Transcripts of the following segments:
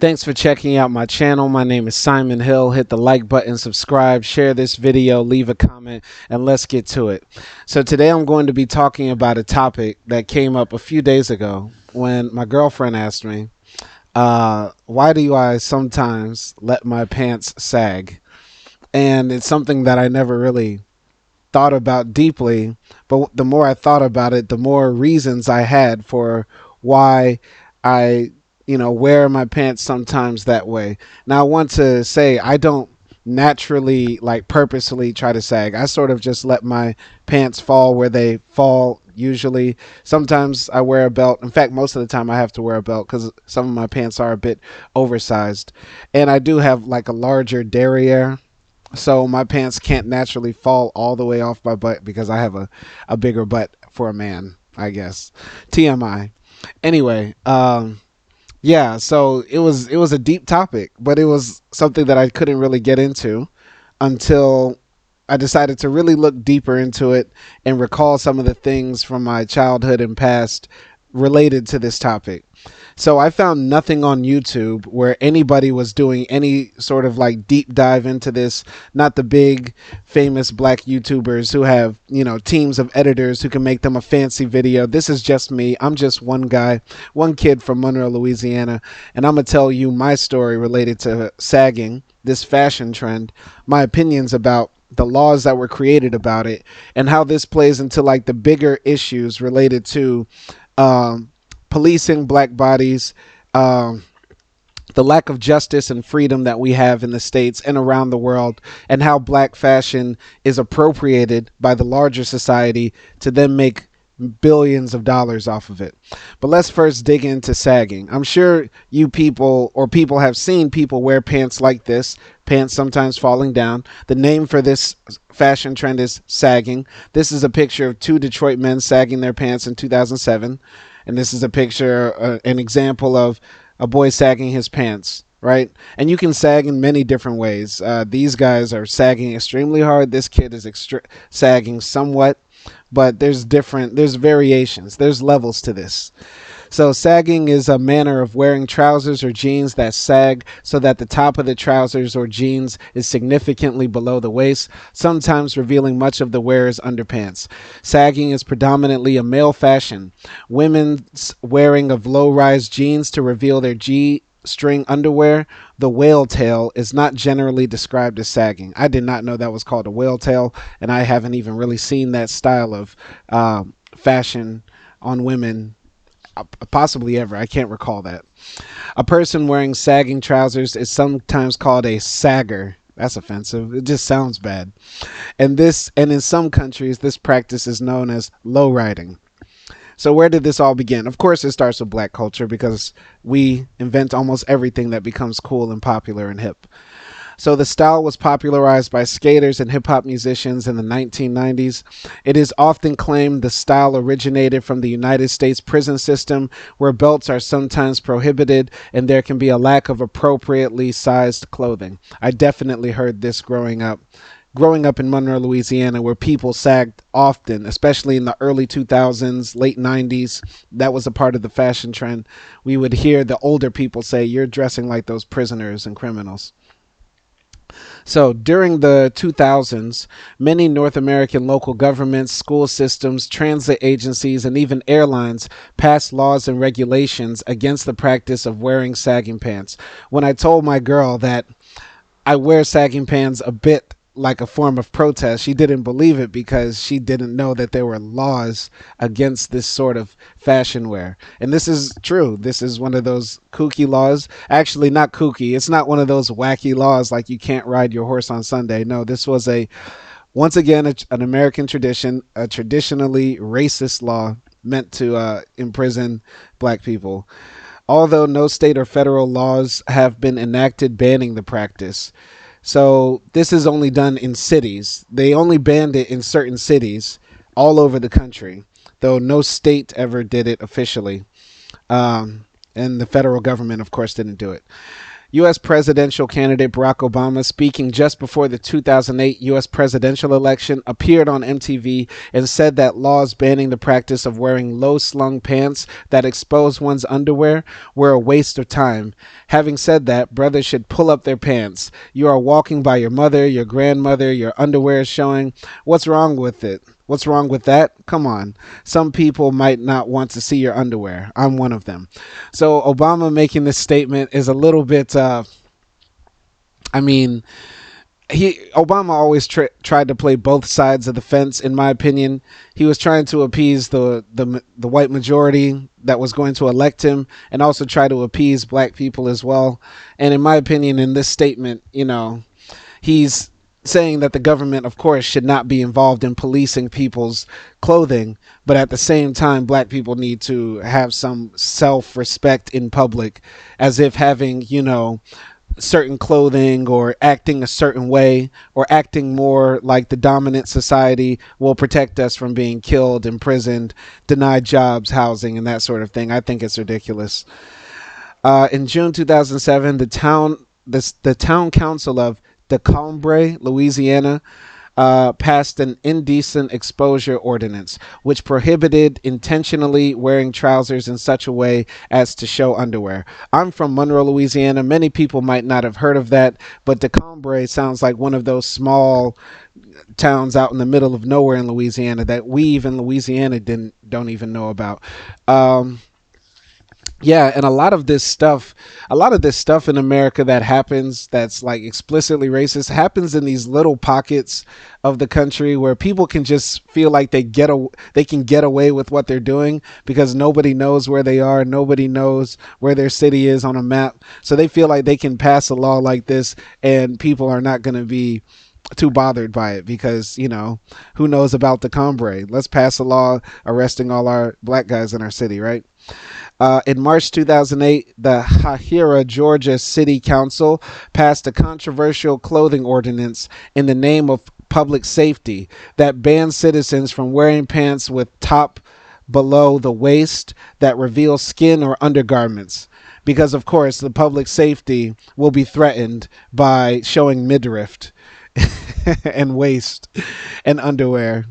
Thanks for checking out my channel. My name is Simon Hill. Hit the like button, subscribe, share this video, leave a comment, and let's get to it. So today I'm going to be talking about a topic that came up a few days ago when my girlfriend asked me, why do I sometimes let my pants sag? And it's something that I never really thought about deeply, but the more I thought about it, the more reasons I had for why I, wear my pants sometimes that way. Now, I want to say I don't naturally, like, purposely try to sag. I sort of just let my pants fall where they fall usually. Sometimes I wear a belt. In fact, most of the time I have to wear a belt because some of my pants are a bit oversized. And I do have like a larger derriere, so my pants can't naturally fall all the way off my butt because I have a bigger butt for a man, I guess. TMI. Anyway, yeah, so it was a deep topic, but it was something that I couldn't really get into until I decided to really look deeper into it and recall some of the things from my childhood and past related to this topic. So I found nothing on YouTube where anybody was doing any sort of like deep dive into this, not the big famous black YouTubers who have, teams of editors who can make them a fancy video. This is just me. I'm just one guy, one kid from Monroe, Louisiana, and I'm going to tell you my story related to sagging, this fashion trend, my opinions about the laws that were created about it, and how this plays into like the bigger issues related to policing black bodies, the lack of justice and freedom that we have in the States and around the world, and how black fashion is appropriated by the larger society to then make billions of dollars off of it. But let's first dig into sagging. I'm sure you people or people have seen people wear pants like this, pants sometimes falling down. The name for this fashion trend is sagging. This is a picture of two Detroit men sagging their pants in 2007. And this is a picture, an example of a boy sagging his pants, right? And you can sag in many different ways. These guys are sagging extremely hard. This kid is sagging somewhat, but there's variations. There's levels to this. So sagging is a manner of wearing trousers or jeans that sag so that the top of the trousers or jeans is significantly below the waist, sometimes revealing much of the wearer's underpants. Sagging is predominantly a male fashion. Women's wearing of low-rise jeans to reveal their G-string underwear, the whale tail, is not generally described as sagging. I did not know that was called a whale tail, and I haven't even really seen that style of fashion on women possibly ever. I can't recall that. A person wearing sagging trousers is sometimes called a sagger. That's offensive. It just sounds bad. And in some countries, this practice is known as low riding. So where did this all begin? Of course, it starts with black culture because we invent almost everything that becomes cool and popular and hip. So the style was popularized by skaters and hip-hop musicians in the 1990s. It is often claimed the style originated from the United States prison system, where belts are sometimes prohibited and there can be a lack of appropriately sized clothing. I definitely heard this growing up. Growing up in Monroe, Louisiana, where people sagged often, especially in the early 2000s, late 90s, that was a part of the fashion trend. We would hear the older people say, "You're dressing like those prisoners and criminals." So during the 2000s, many North American local governments, school systems, transit agencies, and even airlines passed laws and regulations against the practice of wearing sagging pants. When I told my girl that I wear sagging pants a bit like a form of protest, she didn't believe it because she didn't know that there were laws against this sort of fashion wear. And this is true. This is one of those kooky laws. Actually, not kooky. It's not one of those wacky laws like you can't ride your horse on Sunday. No, this was once again, an American tradition, a traditionally racist law meant to imprison black people. Although no state or federal laws have been enacted banning the practice. So this is only done in cities. They only banned it in certain cities all over the country, though no state ever did it officially. And the federal government, of course, didn't do it. U.S. presidential candidate Barack Obama, speaking just before the 2008 U.S. presidential election, appeared on MTV and said that laws banning the practice of wearing low-slung pants that expose one's underwear were a waste of time. Having said that, brothers should pull up their pants. You are walking by your mother, your grandmother, your underwear is showing. What's wrong with it? What's wrong with that? Come on. Some people might not want to see your underwear. I'm one of them. So Obama making this statement is a little bit, I mean, Obama always tried to play both sides of the fence. In my opinion, he was trying to appease the white majority that was going to elect him, and also try to appease black people as well. And in my opinion, in this statement, he's saying that the government, of course, should not be involved in policing people's clothing, but at the same time, black people need to have some self-respect in public, as if having, certain clothing or acting a certain way or acting more like the dominant society will protect us from being killed, imprisoned, denied jobs, housing, and that sort of thing. I think it's ridiculous. In June 2007, the town council of Decombre, Louisiana, passed an indecent exposure ordinance, which prohibited intentionally wearing trousers in such a way as to show underwear. I'm from Monroe, Louisiana. Many people might not have heard of that, but Decombre sounds like one of those small towns out in the middle of nowhere in Louisiana that we even Louisiana don't even know about. Yeah, and a lot of this stuff in America that happens that's like explicitly racist happens in these little pockets of the country where people can just feel like they can get away with what they're doing because nobody knows where they are, nobody knows where their city is on a map. So they feel like they can pass a law like this and people are not going to be too bothered by it because, who knows about the Combray? Let's pass a law arresting all our black guys in our city, right? In March 2008, the Hahira, Georgia City Council passed a controversial clothing ordinance in the name of public safety that bans citizens from wearing pants with top below the waist that reveal skin or undergarments. Because, of course, the public safety will be threatened by showing midriff and waist and underwear.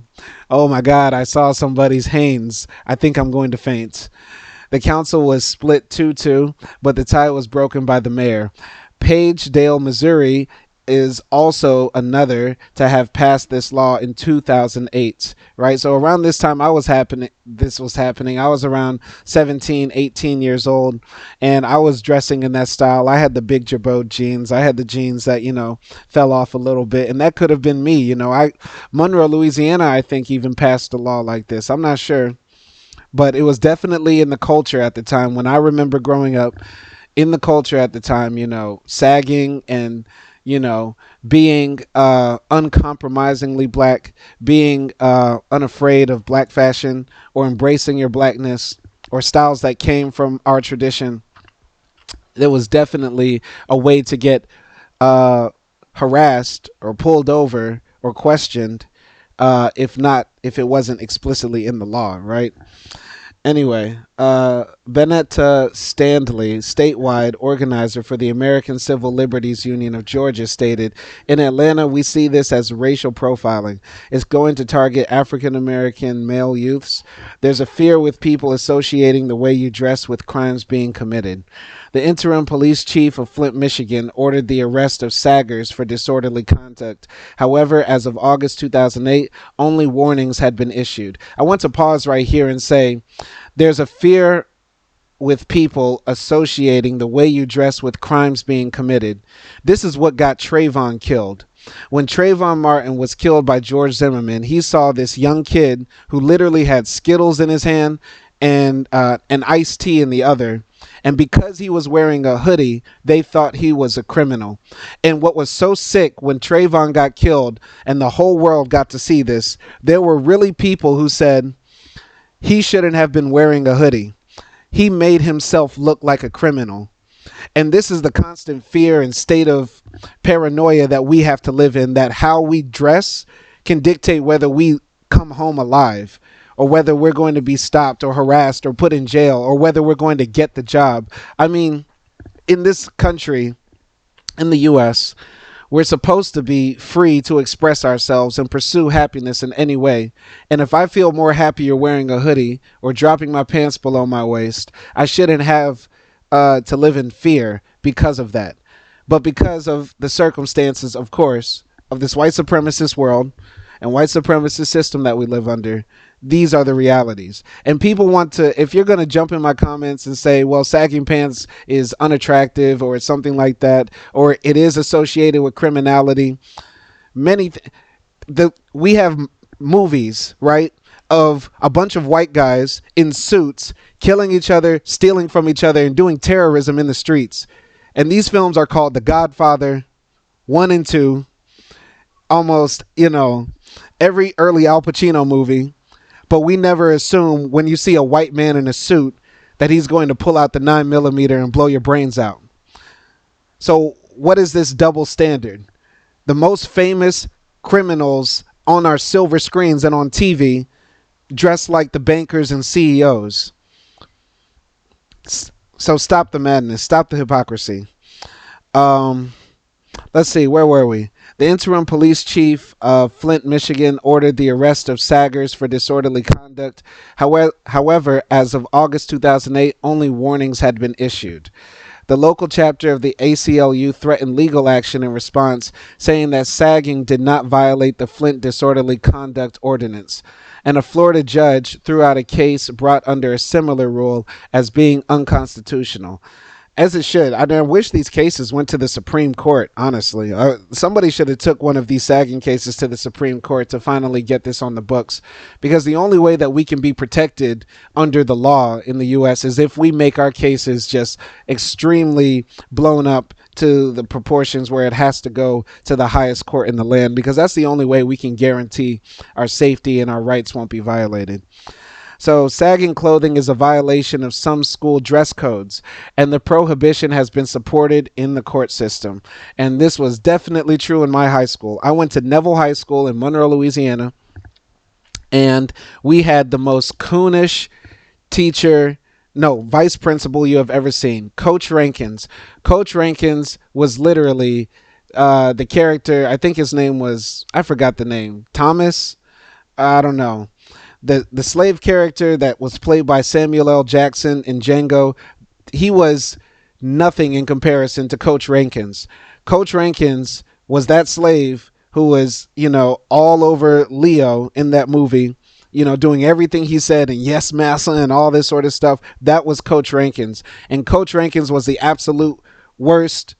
Oh my God, I saw somebody's Hanes. I think I'm going to faint. The council was split 2-2, but the tie was broken by the mayor. Pagedale, Missouri is also another to have passed this law in 2008, right? So around this time this was happening. I was around 17, 18 years old, and I was dressing in that style. I had the big Jabot jeans. I had the jeans that, fell off a little bit, and that could have been me. Monroe, Louisiana, I think even passed a law like this. I'm not sure. But it was definitely in the culture at the time. When I remember growing up, in the culture at the time, sagging and, being uncompromisingly black, being unafraid of black fashion or embracing your blackness or styles that came from our tradition, there was definitely a way to get harassed or pulled over or questioned, if it wasn't explicitly in the law, right? Anyway, Benetta Standley, statewide organizer for the American Civil Liberties Union of Georgia, stated, "In Atlanta, we see this as racial profiling. It's going to target African American male youths. There's a fear with people associating the way you dress with crimes being committed." The interim police chief of Flint, Michigan, ordered the arrest of saggers for disorderly conduct. However, as of August 2008, only warnings had been issued. I want to pause right here and say, there's a fear with people associating the way you dress with crimes being committed. This is what got Trayvon killed. When Trayvon Martin was killed by George Zimmerman, he saw this young kid who literally had Skittles in his hand and an iced tea in the other. And because he was wearing a hoodie, they thought he was a criminal. And what was so sick when Trayvon got killed and the whole world got to see this, there were really people who said he shouldn't have been wearing a hoodie. He made himself look like a criminal. And this is the constant fear and state of paranoia that we have to live in, that how we dress can dictate whether we come home alive, or whether we're going to be stopped or harassed or put in jail, or whether we're going to get the job. I mean, in this country, in the US, we're supposed to be free to express ourselves and pursue happiness in any way. And if I feel more happier wearing a hoodie or dropping my pants below my waist, I shouldn't have to live in fear because of that. But because of the circumstances, of course, of this white supremacist world and white supremacist system that we live under, these are the realities. And people want to, if you're going to jump in my comments and say, well, sagging pants is unattractive or it's something like that, or it is associated with criminality, we have movies, right, of a bunch of white guys in suits killing each other, stealing from each other, and doing terrorism in the streets. And these films are called The Godfather 1 and 2. Almost, every early Al Pacino movie. But we never assume when you see a white man in a suit that he's going to pull out the 9mm and blow your brains out. So what is this double standard? The most famous criminals on our silver screens and on TV dress like the bankers and CEOs. So stop the madness. Stop the hypocrisy. Let's see, where were we? The interim police chief of Flint, Michigan, ordered the arrest of saggers for disorderly conduct. However, as of August 2008, only warnings had been issued. The local chapter of the ACLU threatened legal action in response, saying that sagging did not violate the Flint disorderly conduct ordinance. And a Florida judge threw out a case brought under a similar rule as being unconstitutional. As it should. I wish these cases went to the Supreme Court, honestly. Somebody should have took one of these sagging cases to the Supreme Court to finally get this on the books. Because the only way that we can be protected under the law in the U.S. is if we make our cases just extremely blown up to the proportions where it has to go to the highest court in the land. Because that's the only way we can guarantee our safety and our rights won't be violated. So sagging clothing is a violation of some school dress codes, and the prohibition has been supported in the court system. And this was definitely true in my high school. I went to Neville High School in Monroe, Louisiana, and we had the most coonish vice principal you have ever seen, Coach Rankins. Coach Rankins was literally the character, I think his name was, I forgot the name, Thomas? I don't know. The slave character that was played by Samuel L. Jackson in Django, he was nothing in comparison to Coach Rankins. Coach Rankins was that slave who was, all over Leo in that movie, doing everything he said and yes, massa and all this sort of stuff. That was Coach Rankins. And Coach Rankins was the absolute worst,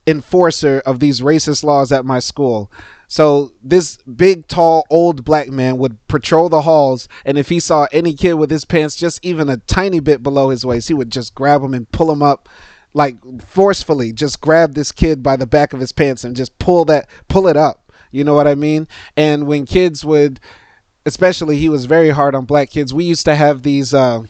enforcer of these racist laws at my school. So this big, tall, old black man would patrol the halls, and if he saw any kid with his pants just even a tiny bit below his waist, he would just grab him and pull him up, forcefully, just grab this kid by the back of his pants and just pull it up. You know what I mean? And when kids would, especially he was very hard on black kids, we used to have these, I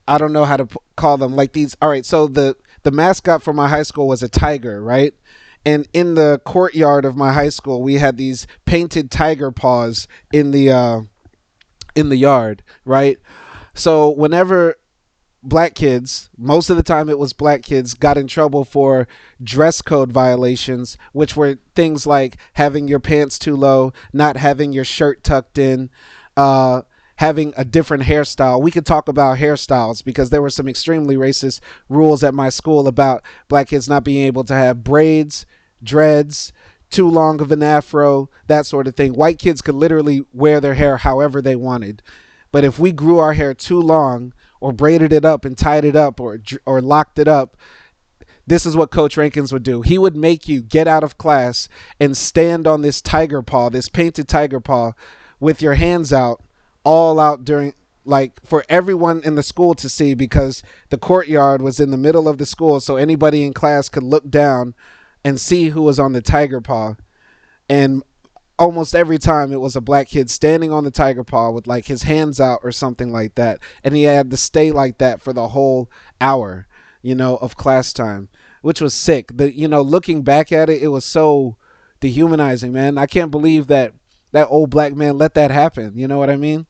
don't know how to call them, all right, so the mascot for my high school was a tiger, right? And in the courtyard of my high school, we had these painted tiger paws in the yard, right? So whenever black kids, most of the time it was black kids, got in trouble for dress code violations, which were things like having your pants too low, not having your shirt tucked in, having a different hairstyle. We could talk about hairstyles because there were some extremely racist rules at my school about black kids not being able to have braids, dreads, too long of an afro, that sort of thing. White kids could literally wear their hair however they wanted. But if we grew our hair too long or braided it up and tied it up or locked it up, this is what Coach Rankins would do. He would make you get out of class and stand on this tiger paw, this painted tiger paw, with your hands out, all out during, for everyone in the school to see, because the courtyard was in the middle of the school, so anybody in class could look down and see who was on the tiger paw. And almost every time it was a black kid standing on the tiger paw with his hands out or something like that, and he had to stay like that for the whole hour, of class time, which was sick. Looking back at it, it was so dehumanizing, man. I can't believe that old black man let that happen. You know what I mean?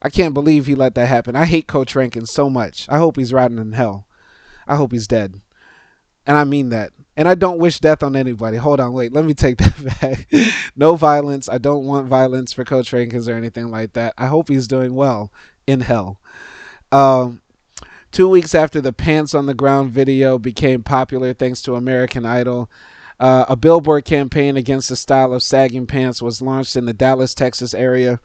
I can't believe he let that happen. I hate Coach Rankin so much. I hope he's rotting in hell. I hope he's dead. And I mean that. And I don't wish death on anybody. Hold on, wait, let me take that back. No violence. I don't want violence for Coach Rankins or anything like that. I hope he's doing well in hell. Um, 2 weeks after the Pants on the Ground video became popular thanks to American Idol, a billboard campaign against the style of sagging pants was launched in the Dallas, Texas area.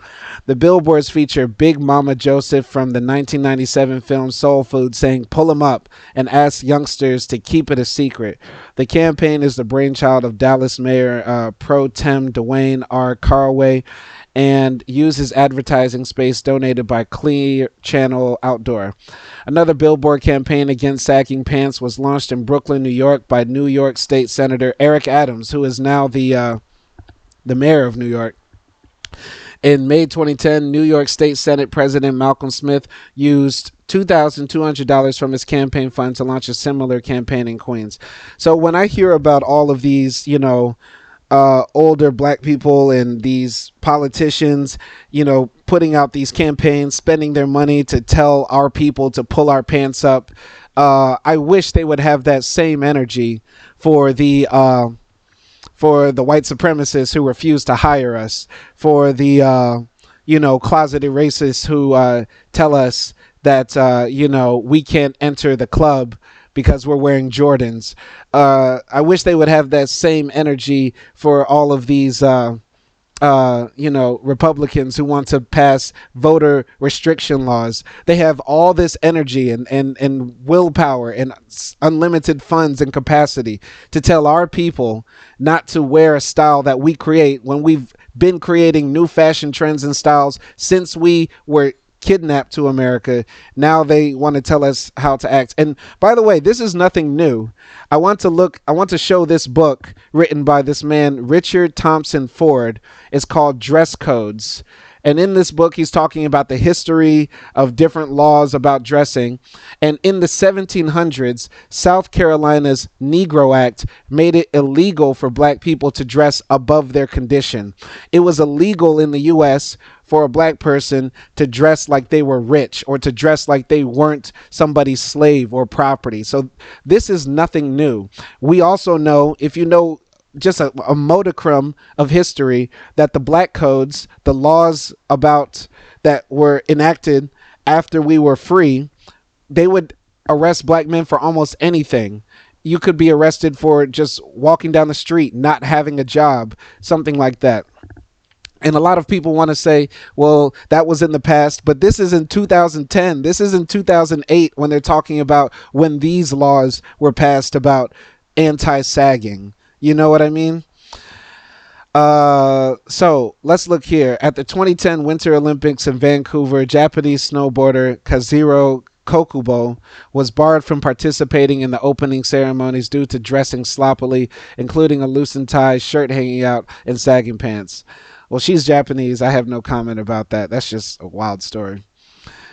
The billboards feature Big Mama Joseph from the 1997 film Soul Food saying, "Pull 'em up," and ask youngsters to keep it a secret. The campaign is the brainchild of Dallas Mayor Pro Tem Dwayne R. Carway and uses advertising space donated by Clear Channel Outdoor. Another billboard campaign against sagging pants was launched in Brooklyn, New York by New York State Senator Eric Adams, who is now the mayor of New York. In May 2010, New York State Senate President Malcolm Smith used $2,200 from his campaign fund to launch a similar campaign in Queens. So when I hear about all of these, older black people and these politicians, putting out these campaigns, spending their money to tell our people to pull our pants up. I wish they would have that same energy for the white supremacists who refuse to hire us, for the closeted racists who tell us that we can't enter the club because we're wearing Jordans. I wish they would have that same energy for all of these Republicans who want to pass voter restriction laws. They have all this energy and willpower and unlimited funds and capacity to tell our people not to wear a style that we create when we've been creating new fashion trends and styles since we were kidnapped to America. Now they want to tell us how to act. And by the way, this is nothing new. I want to show this book written by this man, Richard Thompson Ford. It's called Dress Codes. And in this book, he's talking about the history of different laws about dressing. And in the 1700s, South Carolina's Negro Act made it illegal for black people to dress above their condition. It was illegal in the U.S. for a black person to dress like they were rich or to dress like they weren't somebody's slave or property. So this is nothing new. We also know, if you know just a modicum of history, that the black codes, the laws about that were enacted after we were free, they would arrest black men for almost anything. You could be arrested for just walking down the street, not having a job, something like that. And a lot of people want to say, well, that was in the past, but this is in 2010. This is in 2008 when they're talking about when these laws were passed about anti-sagging. You know what I mean? So let's look here. At the 2010 Winter Olympics in Vancouver, Japanese snowboarder Kazuhiro Kokubo was barred from participating in the opening ceremonies due to dressing sloppily, including a loosened tie, shirt hanging out, and sagging pants. Well, she's Japanese. I have no comment about that. That's just a wild story.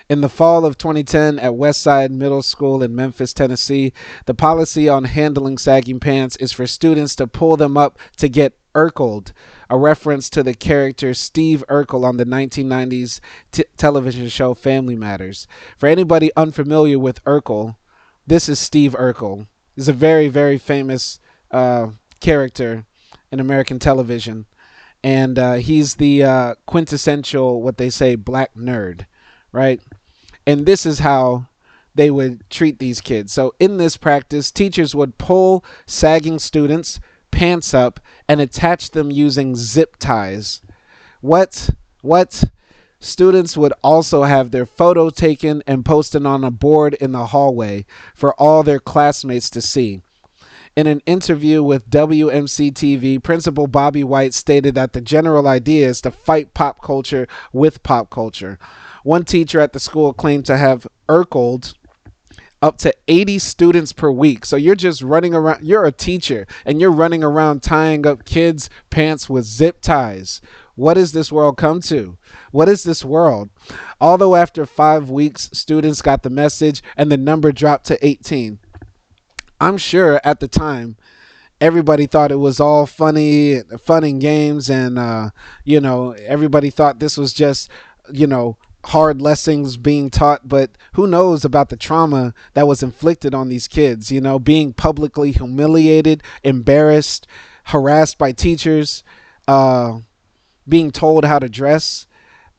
In the fall of 2010 at Westside Middle School in Memphis, Tennessee, the policy on handling sagging pants is for students to pull them up to get Urkeled, a reference to the character Steve Urkel on the 1990s television show Family Matters. For anybody unfamiliar with Urkel, this is Steve Urkel. He's a very, very famous character in American television. And he's the quintessential, what they say, black nerd, right? And this is how they would treat these kids. So in this practice, teachers would pull sagging students' pants up and attach them using zip ties. What? Students would also have their photo taken and posted on a board in the hallway for all their classmates to see. In an interview with WMC-TV, Principal Bobby White stated that the general idea is to fight pop culture with pop culture. One teacher at the school claimed to have Urkeled up to 80 students per week. So you're just running around, you're a teacher, and you're running around tying up kids' pants with zip ties. What does this world come to? What is this world? Although after 5 weeks, students got the message and the number dropped to 18. I'm sure at the time, everybody thought it was all fun and games, and everybody thought this was just, hard lessons being taught, but who knows about the trauma that was inflicted on these kids, being publicly humiliated, embarrassed, harassed by teachers, uh, being told how to dress.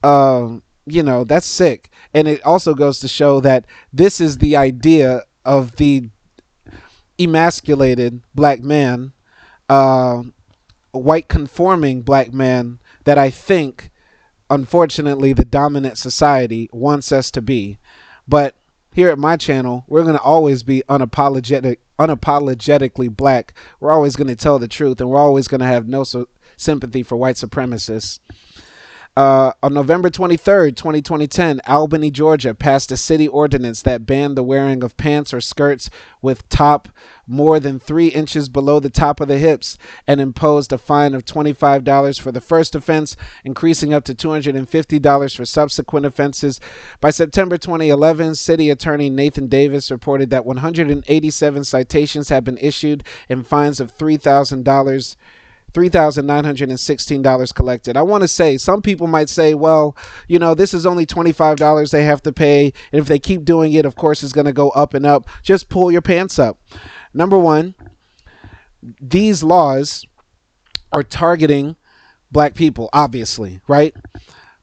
That's sick. And it also goes to show that this is the idea of the emasculated black man, uh, white conforming black man that I think, unfortunately, the dominant society wants us to be. But here at my channel, we're going to always be unapologetically black. We're always going to tell the truth, and we're always going to have no sympathy for white supremacists. On November 23rd, 2010, Albany, Georgia passed a city ordinance that banned the wearing of pants or skirts with top more than 3 inches below the top of the hips and imposed a fine of $25 for the first offense, increasing up to $250 for subsequent offenses. By September 2011, City Attorney Nathan Davis reported that 187 citations had been issued and fines of $3,916 collected. I want to say, some people might say, well, this is only $25 they have to pay. And if they keep doing it, of course, it's going to go up and up. Just pull your pants up. Number one, these laws are targeting black people, obviously, right?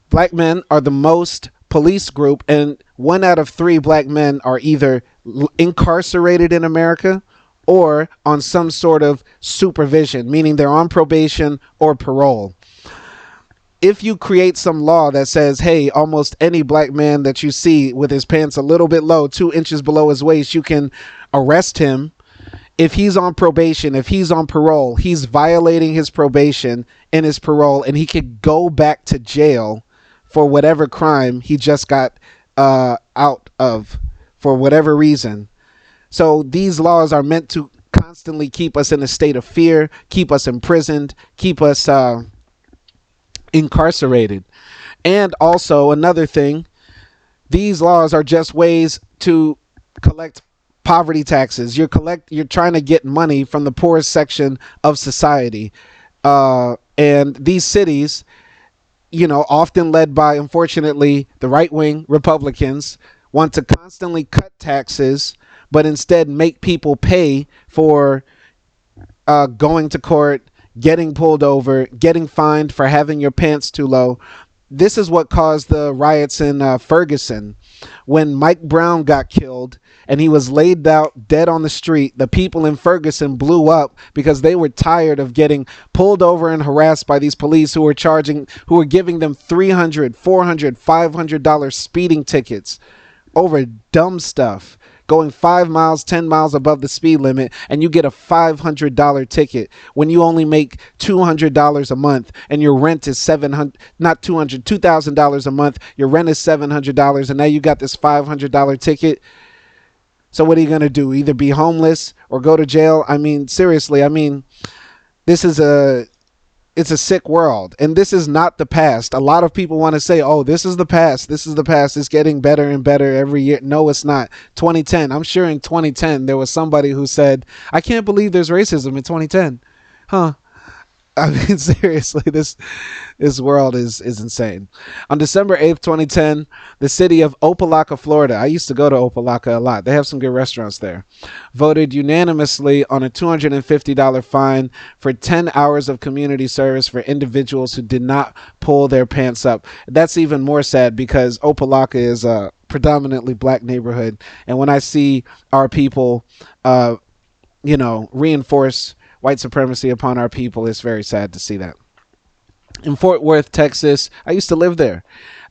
Black men are the most police group, and 1 out of 3 black men are either incarcerated in America or on some sort of supervision, meaning they're on probation or parole. If you create some law that says, hey, almost any black man that you see with his pants a little bit low, 2 inches below his waist, you can arrest him. If he's on probation, if he's on parole, he's violating his probation and his parole, and he could go back to jail for whatever crime he just got out of for whatever reason. So these laws are meant to constantly keep us in a state of fear, keep us imprisoned, keep us incarcerated. And also another thing, these laws are just ways to collect poverty taxes. You're trying to get money from the poorest section of society. And these cities, often led by, unfortunately, the right-wing Republicans, want to constantly cut taxes, but instead make people pay for going to court, getting pulled over, getting fined for having your pants too low. This is what caused the riots in Ferguson. When Mike Brown got killed and he was laid out dead on the street, the people in Ferguson blew up because they were tired of getting pulled over and harassed by these police who were giving them $300, $400, $500 speeding tickets over dumb stuff, going 5 miles, 10 miles above the speed limit, and you get a $500 ticket when you only make $200 a month and your rent is $2,000 a month. Your rent is $700, and now you got this $500 ticket. So what are you going to do? Either be homeless or go to jail? I mean, seriously, it's a sick world, and this is not the past. A lot of people want to say, oh, this is the past. This is the past. It's getting better and better every year. No, it's not. 2010. I'm sure in 2010, there was somebody who said, I can't believe there's racism in 2010. Huh? I mean, seriously, this world is insane. On December 8th, 2010, the city of Opelika, Florida — I used to go to Opelika a lot. They have some good restaurants there — voted unanimously on a $250 fine for 10 hours of community service for individuals who did not pull their pants up. That's even more sad because Opelika is a predominantly black neighborhood. And when I see our people, reinforce white supremacy upon our people, it's very sad to see that. In Fort Worth, Texas, I used to live there.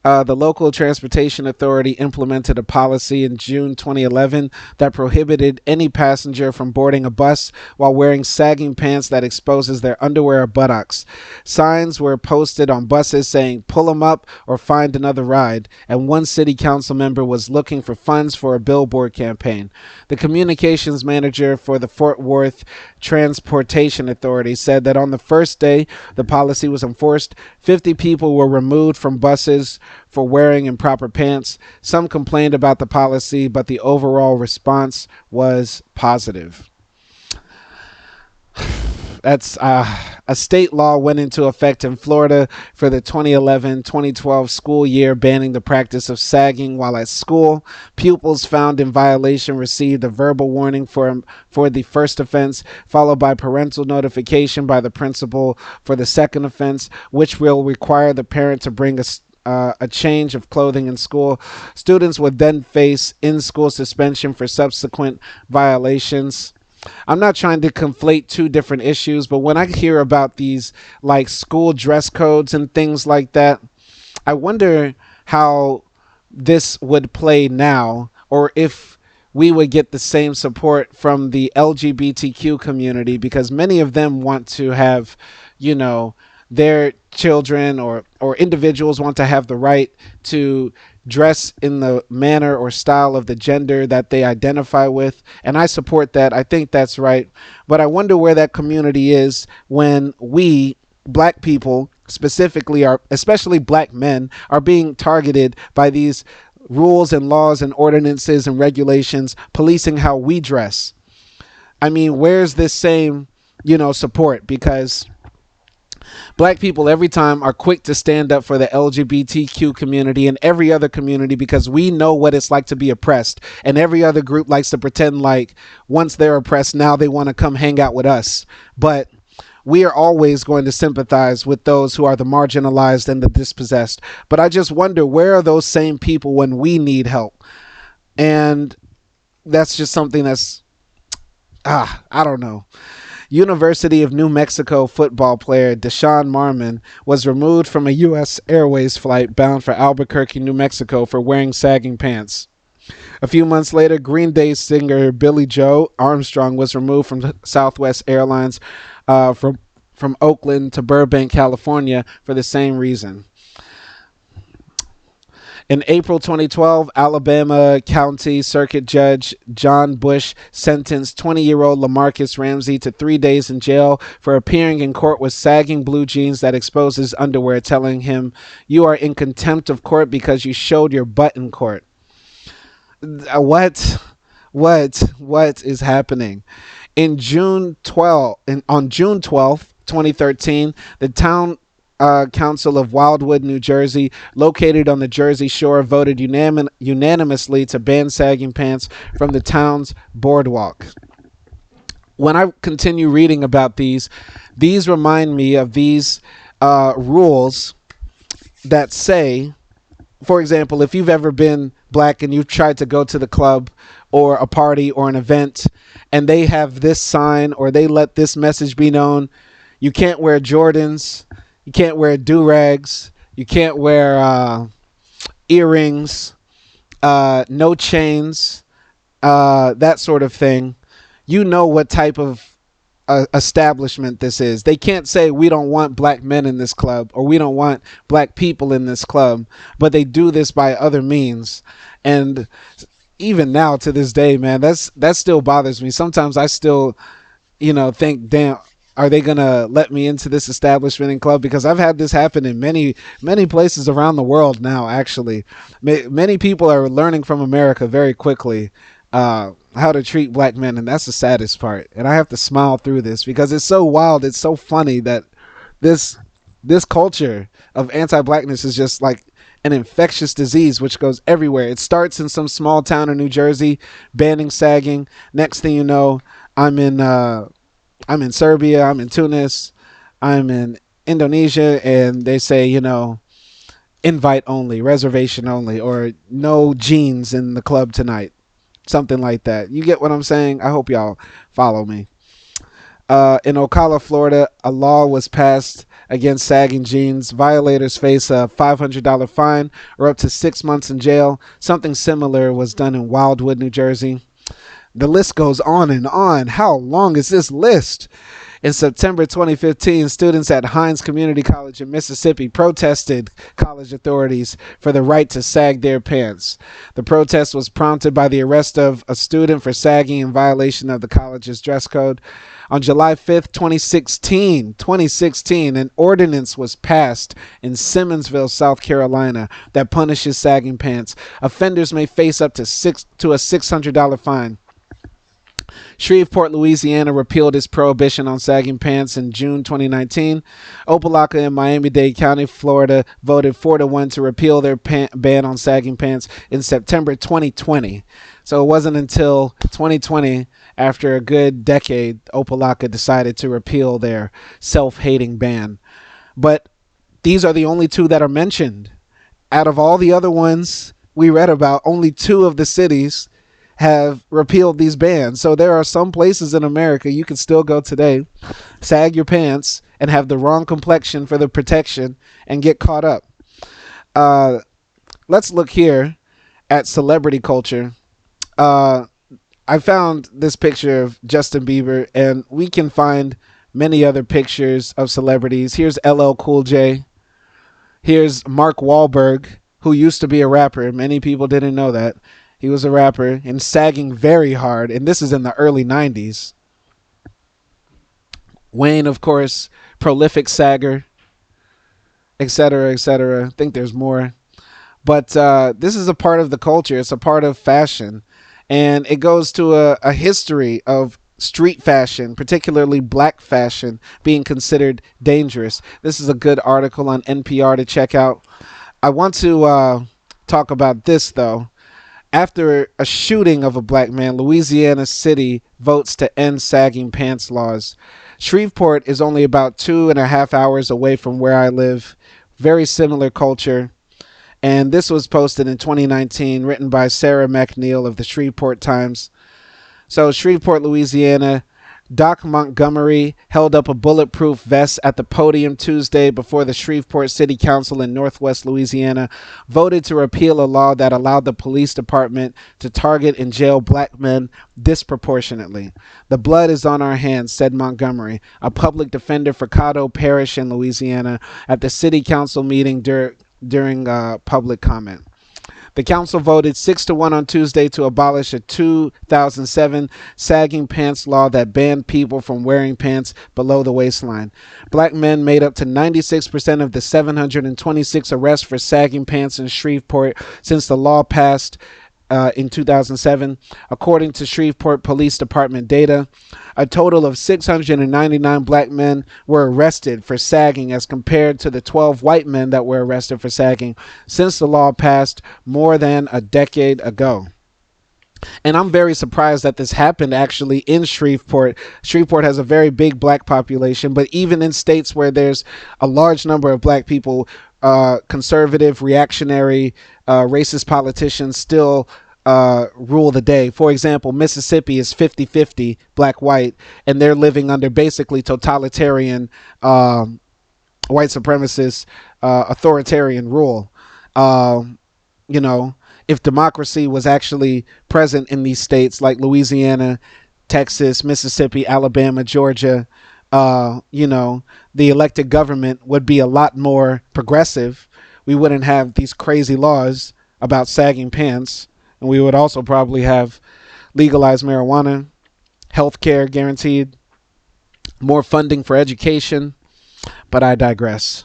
The local transportation authority implemented a policy in June 2011 that prohibited any passenger from boarding a bus while wearing sagging pants that exposes their underwear or buttocks. Signs were posted on buses saying, pull them up or find another ride, and one city council member was looking for funds for a billboard campaign. The communications manager for the Fort Worth Transportation Authority said that on the first day the policy was enforced, 50 people were removed from buses for wearing improper pants. Some complained about the policy, but the overall response was positive. That's a state law went into effect in Florida for the 2011-2012 school year, banning the practice of sagging while at school. Pupils found in violation received a verbal warning for the first offense, followed by parental notification by the principal for the second offense, which will require the parent to bring a change of clothing in school. Students would then face in-school suspension for subsequent violations. I'm not trying to conflate two different issues, but when I hear about these like school dress codes and things like that, I wonder how this would play now, or if we would get the same support from the LGBTQ community, because many of them want to have, you know, their children or individuals want to have the right to dress in the manner or style of the gender that they identify with. And I support that. I think that's right. But I wonder where that community is when we, black people specifically, are, especially black men, are being targeted by these rules and laws and ordinances and regulations policing how we dress. I mean, where's this same, support? Because black people every time are quick to stand up for the LGBTQ community and every other community, because we know what it's like to be oppressed. And every other group likes to pretend like once they're oppressed, now they want to come hang out with us. But we are always going to sympathize with those who are the marginalized and the dispossessed. But I just wonder, where are those same people when we need help? And that's just something that's, I don't know. University of New Mexico football player Deshaun Marmon was removed from a U.S. Airways flight bound for Albuquerque, New Mexico for wearing sagging pants. A few months later, Green Day singer Billie Joe Armstrong was removed from Southwest Airlines from Oakland to Burbank, California for the same reason. In April 2012, Alabama County Circuit Judge John Bush sentenced 20-year-old LaMarcus Ramsey to 3 days in jail for appearing in court with sagging blue jeans that expose his underwear, telling him, "You are in contempt of court because you showed your butt in court." What is happening? On June 12th, 2013, the town Council of Wildwood, New Jersey, located on the Jersey Shore, voted unanimously to ban sagging pants from the town's boardwalk. When I continue reading about these remind me of these rules that say, for example, if you've ever been black and you've tried to go to the club or a party or an event, and they have this sign or they let this message be known: you can't wear Jordans, you can't wear do-rags, you can't wear earrings, no chains, that sort of thing. You know what type of establishment this is. They can't say we don't want black men in this club or we don't want black people in this club, but they do this by other means. And even now, to this day, man, that still bothers me. Sometimes I still, think, damn, are they going to let me into this establishment and club? Because I've had this happen in many, many places around the world now, actually. Many people are learning from America very quickly how to treat black men, and that's the saddest part. And I have to smile through this because it's so wild. It's so funny that this culture of anti-blackness is just like an infectious disease which goes everywhere. It starts in some small town in New Jersey, banning sagging. Next thing you know, I'm in Serbia, I'm in Tunis, I'm in Indonesia, and they say, invite only, reservation only, or no jeans in the club tonight. Something like that. You get what I'm saying? I hope y'all follow me. In Ocala, Florida, a law was passed against sagging jeans. Violators face a $500 fine or up to 6 months in jail. Something similar was done in Wildwood, New Jersey. The list goes on and on. How long is this list? In September 2015, students at Hines Community College in Mississippi protested college authorities for the right to sag their pants. The protest was prompted by the arrest of a student for sagging in violation of the college's dress code. On July 5th, 2016, an ordinance was passed in Simmonsville, South Carolina, that punishes sagging pants. Offenders may face up to a $600 fine. Shreveport, Louisiana repealed its prohibition on sagging pants in June 2019. Opelika and Miami-Dade County, Florida voted 4-1 to repeal their ban on sagging pants in September 2020. So it wasn't until 2020, after a good decade, Opelika decided to repeal their self-hating ban. But these are the only two that are mentioned. Out of all the other ones we read about, only two of the cities have repealed these bans. So there are some places in America you can still go today, sag your pants, and have the wrong complexion for the protection and get caught up. Let's look here at celebrity culture. I found this picture of Justin Bieber, and we can find many other pictures of celebrities. Here's LL Cool J. Here's Mark Wahlberg, who used to be a rapper. Many people didn't know that. He was a rapper and sagging very hard, and this is in the early 90s. Wayne, of course, prolific sagger, etc., etc. I think there's more. But this is a part of the culture. It's a part of fashion. And it goes to a history of street fashion, particularly black fashion, being considered dangerous. This is a good article on NPR to check out. I want to talk about this, though. After a shooting of a black man, Louisiana City votes to end sagging pants laws. Shreveport is only about 2.5 hours away from where I live. Very similar culture. And this was posted in 2019, written by Sarah McNeil of the Shreveport Times. So Shreveport, Louisiana, Doc Montgomery held up a bulletproof vest at the podium Tuesday before the Shreveport City Council in Northwest Louisiana voted to repeal a law that allowed the police department to target and jail black men disproportionately. The blood is on our hands, said Montgomery, a public defender for Caddo Parish in Louisiana, at the city council meeting during public comment. The council voted 6-1 on Tuesday to abolish a 2007 sagging pants law that banned people from wearing pants below the waistline. Black men made up to 96% of the 726 arrests for sagging pants in Shreveport since the law passed in 2007. According to Shreveport Police Department data, a total of 699 black men were arrested for sagging as compared to the 12 white men that were arrested for sagging since the law passed more than a decade ago. And I'm very surprised that this happened actually in Shreveport. Shreveport has a very big black population, but even in states where there's a large number of black people, conservative, reactionary, racist politicians still rule the day. For example, Mississippi is 50-50 black-white, and they're living under basically totalitarian, white supremacist, authoritarian rule. You know, if democracy was actually present in these states like Louisiana, Texas, Mississippi, Alabama, Georgia, you know, the elected government would be a lot more progressive. We wouldn't have these crazy laws about sagging pants. And we would also probably have legalized marijuana, health care guaranteed, more funding for education. But I digress.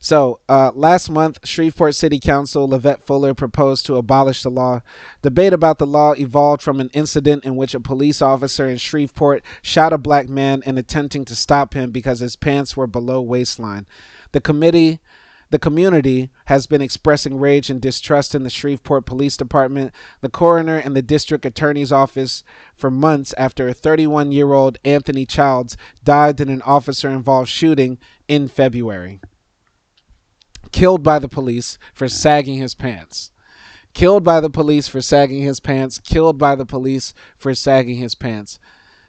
So last month, Shreveport City Council Lavette Fuller proposed to abolish the law. Debate about the law evolved from an incident in which a police officer in Shreveport shot a black man in attempting to stop him because his pants were below waistline. The community has been expressing rage and distrust in the Shreveport Police Department, the coroner, and the district attorney's office for months after a 31-year-old Anthony Childs died in an officer-involved shooting in February. Killed by the police for sagging his pants. Killed by the police for sagging his pants. Killed by the police for sagging his pants.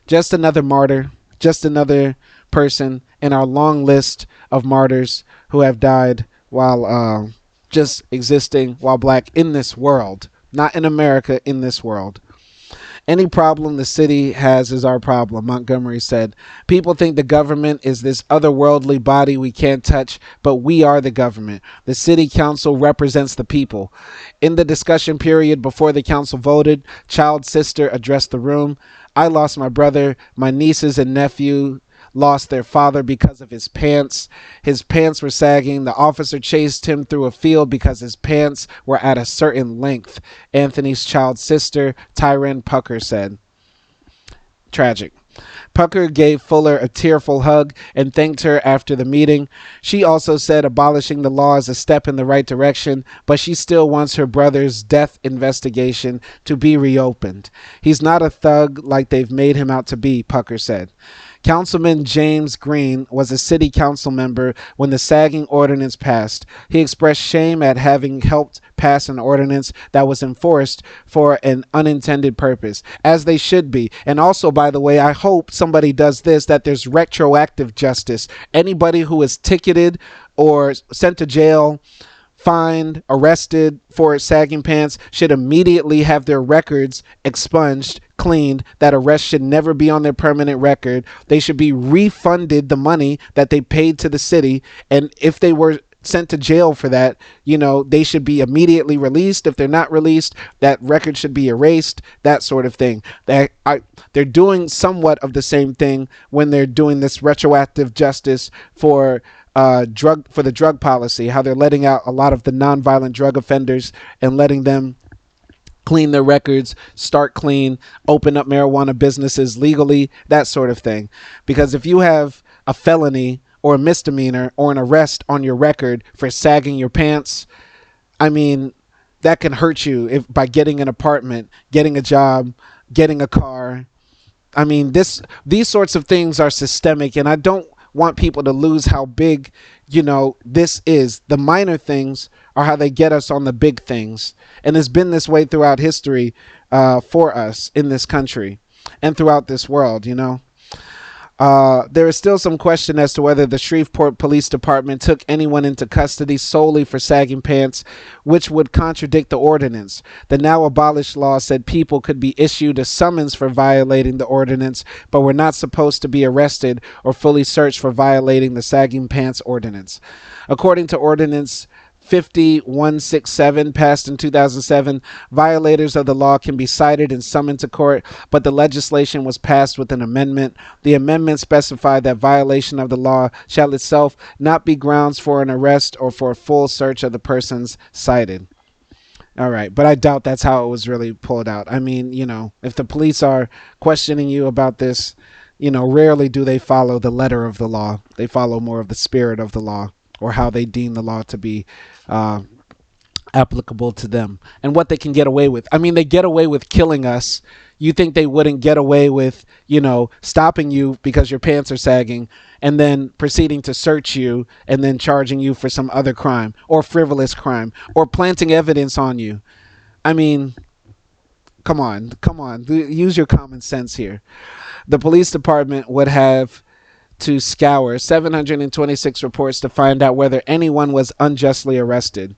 Just another martyr. Just another person in our long list of martyrs who have died while just existing while black in this world. Not in America, in this world. Any problem the city has is our problem, Montgomery said. People think the government is this otherworldly body we can't touch, but we are the government. The city council represents the people. In the discussion period before the council voted, Child's sister addressed the room. I lost my brother. My nieces and nephew lost their father because of his pants. His pants were sagging. The officer chased him through a field because his pants were at a certain length, Anthony's child's sister, Tyrone Pucker, said. Tragic. Pucker gave Fuller a tearful hug and thanked her after the meeting. She also said abolishing the law is a step in the right direction, but she still wants her brother's death investigation to be reopened. He's not a thug like they've made him out to be, Pucker said. Councilman James Green was a city council member when the Saggin ordinance passed. He expressed shame at having helped pass an ordinance that was enforced for an unintended purpose, as they should be. And also, by the way, I hope somebody does this, that there's retroactive justice. Anybody who is ticketed or sent to jail, fined, arrested for sagging pants should immediately have their records expunged, cleaned. That arrest should never be on their permanent record. They should be refunded the money that they paid to the city. And if they were sent to jail for that, they should be immediately released. If they're not released, that record should be erased, that sort of thing. They're doing somewhat of the same thing when they're doing this retroactive justice for the drug policy, how they're letting out a lot of the nonviolent drug offenders and letting them clean their records, start clean, open up marijuana businesses legally, that sort of thing. Because if you have a felony or a misdemeanor or an arrest on your record for sagging your pants, I mean, that can hurt you by getting an apartment, getting a job, getting a car. I mean, these sorts of things are systemic, and I don't want people to lose how big, this is. The minor things are how they get us on the big things. And it's been this way throughout history for us in this country and throughout this world, There is still some question as to whether the Shreveport Police Department took anyone into custody solely for sagging pants, which would contradict the ordinance. The now abolished law said people could be issued a summons for violating the ordinance, but were not supposed to be arrested or fully searched for violating the sagging pants ordinance. According to Ordinance 5167, passed in 2007, violators of the law can be cited and summoned to court, but the legislation was passed with an amendment. The amendment specified that violation of the law shall itself not be grounds for an arrest or for a full search of the persons cited. All right, but I doubt that's how it was really pulled out. I mean, if the police are questioning you about this, rarely do they follow the letter of the law. They follow more of the spirit of the law, or how they deem the law to be applicable to them and what they can get away with. I mean, they get away with killing us. You think they wouldn't get away with, stopping you because your pants are sagging and then proceeding to search you and then charging you for some other crime or frivolous crime or planting evidence on you. I mean, come on. Use your common sense here. The police department would have to scour 726 reports to find out whether anyone was unjustly arrested.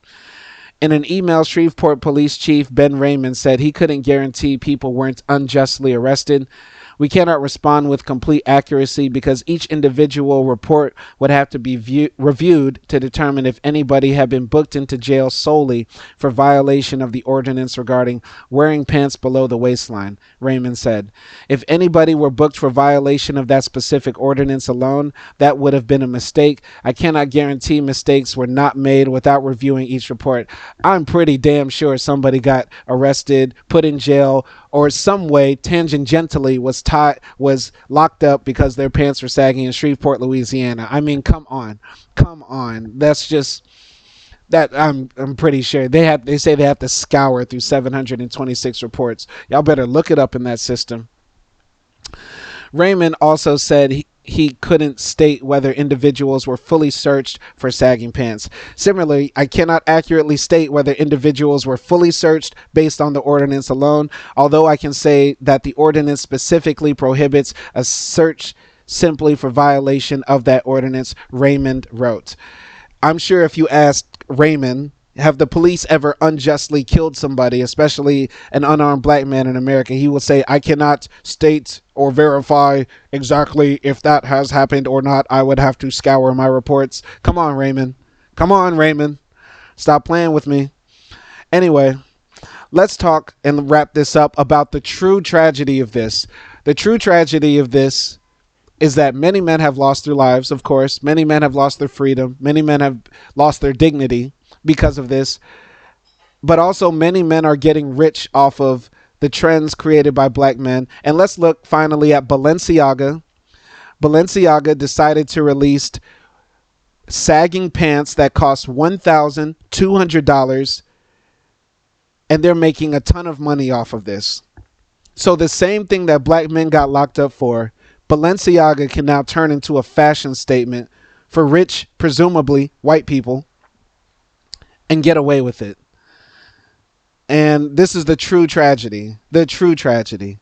In an email, Shreveport Police Chief Ben Raymond said he couldn't guarantee people weren't unjustly arrested. We cannot respond with complete accuracy because each individual report would have to be reviewed to determine if anybody had been booked into jail solely for violation of the ordinance regarding wearing pants below the waistline, Raymond said. If anybody were booked for violation of that specific ordinance alone, that would have been a mistake. I cannot guarantee mistakes were not made without reviewing each report. I'm pretty damn sure somebody got arrested, put in jail, or some way tangentially was locked up because their pants were sagging in Shreveport, Louisiana. I mean, come on. That's just that I'm pretty sure they say they have to scour through 726 reports. Y'all better look it up in that system. Raymond also said he couldn't state whether individuals were fully searched for sagging pants. Similarly, I cannot accurately state whether individuals were fully searched based on the ordinance alone, although I can say that the ordinance specifically prohibits a search simply for violation of that ordinance, Raymond wrote. I'm sure if you asked Raymond, have the police ever unjustly killed somebody, especially an unarmed black man in America, he will say, I cannot state or verify exactly if that has happened or not. I would have to scour my reports. Come on, Raymond. Stop playing with me. Anyway, let's talk and wrap this up about the true tragedy of this. The true tragedy of this is that many men have lost their lives, of course. Many men have lost their freedom. Many men have lost their dignity because of this. But also many men are getting rich off of the trends created by black men. And let's look finally at Balenciaga. Balenciaga decided to release sagging pants that cost $1,200, and they're making a ton of money off of this. So the same thing that black men got locked up for, Balenciaga can now turn into a fashion statement for rich, presumably white people, and get away with it. And this is the true tragedy. The true tragedy.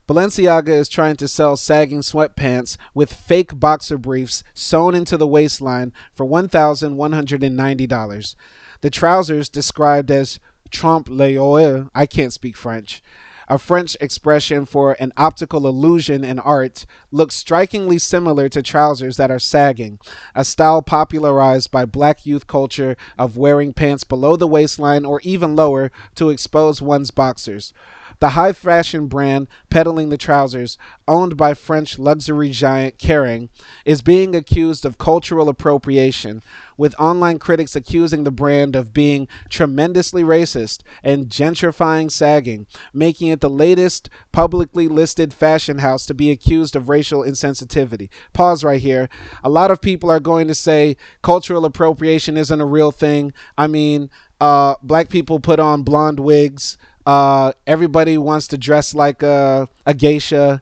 Balenciaga is trying to sell sagging sweatpants with fake boxer briefs sewn into the waistline for $1,190. The trousers, described as trompe l'oeil, I can't speak French, a French expression for an optical illusion in art, look strikingly similar to trousers that are sagging, a style popularized by black youth culture of wearing pants below the waistline or even lower to expose one's boxers. The high fashion brand peddling the trousers, owned by French luxury giant Kering, is being accused of cultural appropriation, with online critics accusing the brand of being tremendously racist and gentrifying sagging, making it the latest publicly listed fashion house to be accused of racial insensitivity. Pause right here. A lot of people are going to say cultural appropriation isn't a real thing. I mean, black people put on blonde wigs. Everybody wants to dress like a geisha.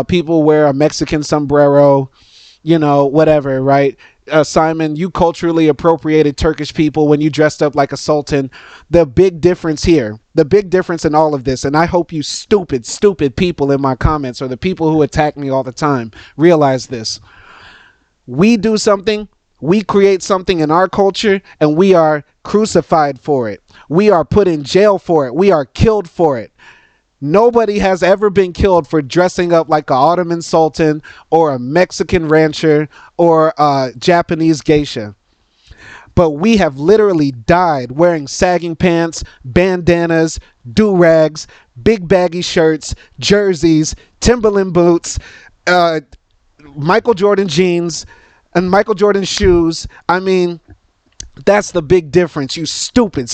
People wear a Mexican sombrero, whatever, right? Simon, you culturally appropriated Turkish people when you dressed up like a sultan. The big difference here, the big difference in all of this, and I hope you stupid people in my comments, or the people who attack me all the time, realize this. We do something, we create something in our culture, and we are crucified for it. We are put in jail for it. We are killed for it. Nobody has ever been killed for dressing up like an Ottoman sultan or a Mexican rancher or a Japanese geisha. But we have literally died wearing sagging pants, bandanas, do-rags, big baggy shirts, jerseys, Timberland boots, Michael Jordan jeans, and Michael Jordan shoes. I mean, that's the big difference, you stupid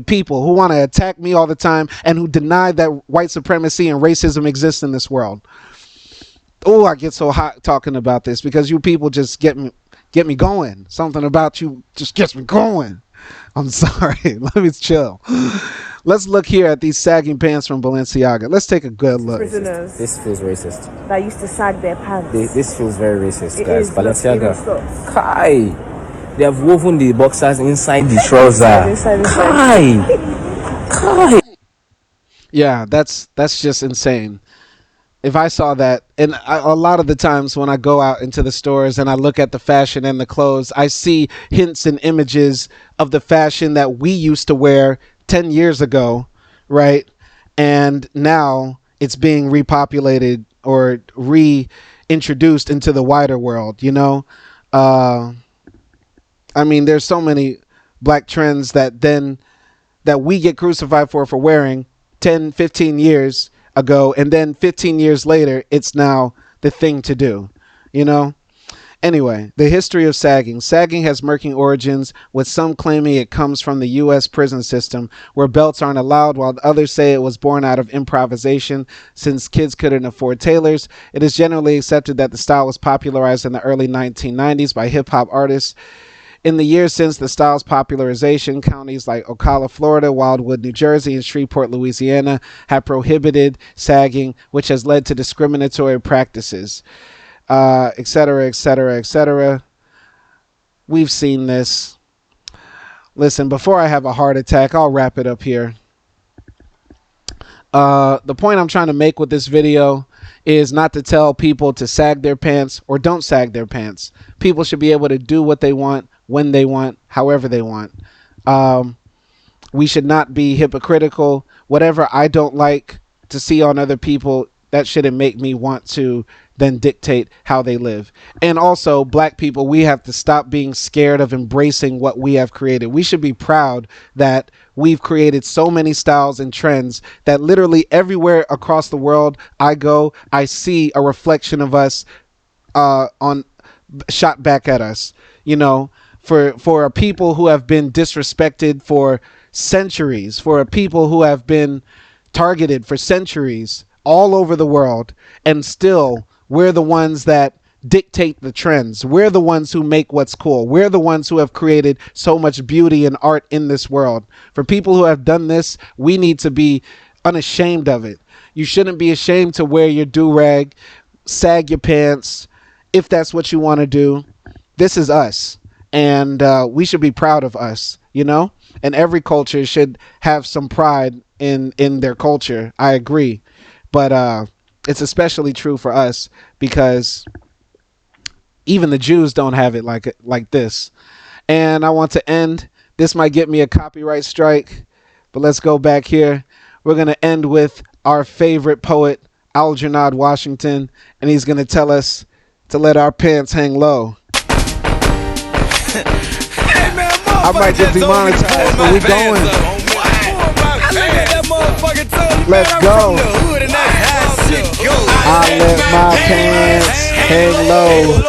people who want to attack me all the time and who deny that white supremacy and racism exist in this world. Oh, I get so hot talking about this because you people just get me going. Something about you just gets me going. I'm sorry. Let me chill. Let's look here at these sagging pants from Balenciaga. Let's take a good look. Prisoners. This feels racist. That used to sag their pants. This feels very racist, guys. Balenciaga. Kai. They have woven the boxers inside the trouser. Kai. Yeah, that's just insane. If I saw that, and a lot of the times when I go out into the stores and I look at the fashion and the clothes, I see hints and images of the fashion that we used to wear 10 years ago, right? And now it's being repopulated or reintroduced into the wider world, I mean, there's so many black trends that we get crucified for wearing 10, 15 years ago. And then 15 years later, it's now the thing to do, Anyway, the history of sagging. Sagging has murky origins, with some claiming it comes from the U.S. prison system, where belts aren't allowed, while others say it was born out of improvisation. Since kids couldn't afford tailors, it is generally accepted that the style was popularized in the early 1990s by hip-hop artists. In the years since the style's popularization, counties like Ocala, Florida, Wildwood, New Jersey, and Shreveport, Louisiana, have prohibited sagging, which has led to discriminatory practices, etc., etc., etc. We've seen this. Listen, before I have a heart attack, I'll wrap it up here. The point I'm trying to make with this video is not to tell people to sag their pants or don't sag their pants. People should be able to do what they want, when they want, however they want. We should not be hypocritical. Whatever I don't like to see on other people, that shouldn't make me want to then dictate how they live. And also, black people, we have to stop being scared of embracing what we have created. We should be proud that we've created so many styles and trends that literally everywhere across the world I go, I see a reflection of us on shot back at us. For a people who have been disrespected for centuries, for a people who have been targeted for centuries all over the world, and still we're the ones that dictate the trends. We're the ones who make what's cool. We're the ones who have created so much beauty and art in this world. For people who have done this, we need to be unashamed of it. You shouldn't be ashamed to wear your do-rag, sag your pants, if that's what you want to do. This is us, and we should be proud of us, you know? And every culture should have some pride in their culture. I agree. But it's especially true for us because even the Jews don't have it like this. And I want to end. This might get me a copyright strike, but let's go back here. We're going to end with our favorite poet, Algernon Washington, and he's going to tell us to let our pants hang low. I might get demonetized, but we going. Let's go. I let my pants hang low.